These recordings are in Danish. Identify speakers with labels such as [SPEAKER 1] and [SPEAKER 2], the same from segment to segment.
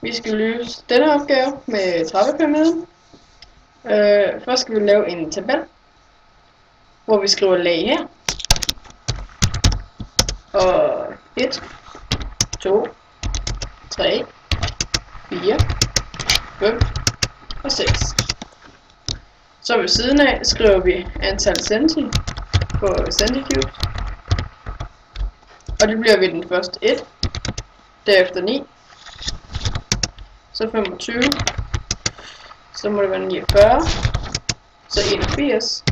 [SPEAKER 1] Vi skal løse denne opgave med trappepyramiden. Først skal vi lave en tabel, hvor vi skriver lag her. Og 1, 2, 3, 4, 5 og 6. Så ved siden af skriver vi antal centi på centicubes. Og det bliver ved den første 1, derefter 9, så 25, så må det være 49, så 81,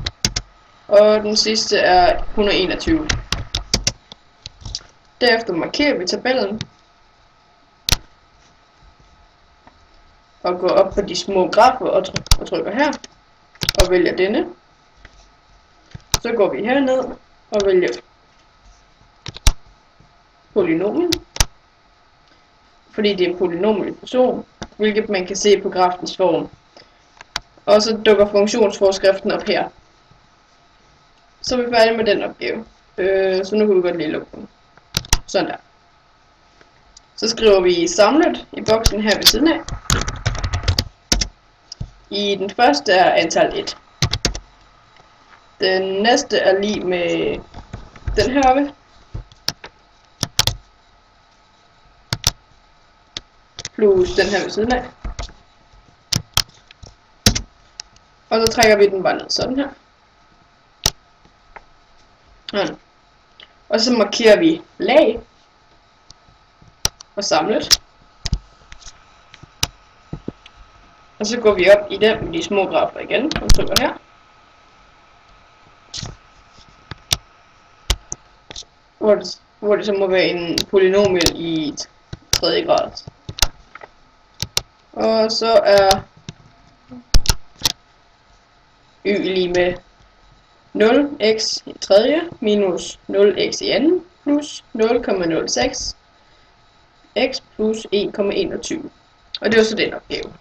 [SPEAKER 1] og den sidste er 121. Derefter markerer vi tabellen og går op på de små grafer og trykker her og vælger denne. Så går vi herned og vælger polynomial, fordi det er en polynomial funktion, hvilket man kan se på grafens form. Og så dukker funktionsforskriften op her. Så er vi færdige med den opgave. Så nu kan vi godt lige lukke den. Sådan der. Så skriver vi samlet i boksen her ved siden af. I den første er antal 1. Den næste er lig med den her oppe. Plus den her ved siden af. Og så trækker vi den bare ned sådan her. Sådan. Og så markerer vi lag og samlet. Og så går vi op i den med de små grafer igen og trykker her. Hvor det så må være en polynomial i 3. grad. Og så er y lige med 0x i 3. minus 0x i 2. plus 0,06 x plus 1,21. Og det var så den opgave.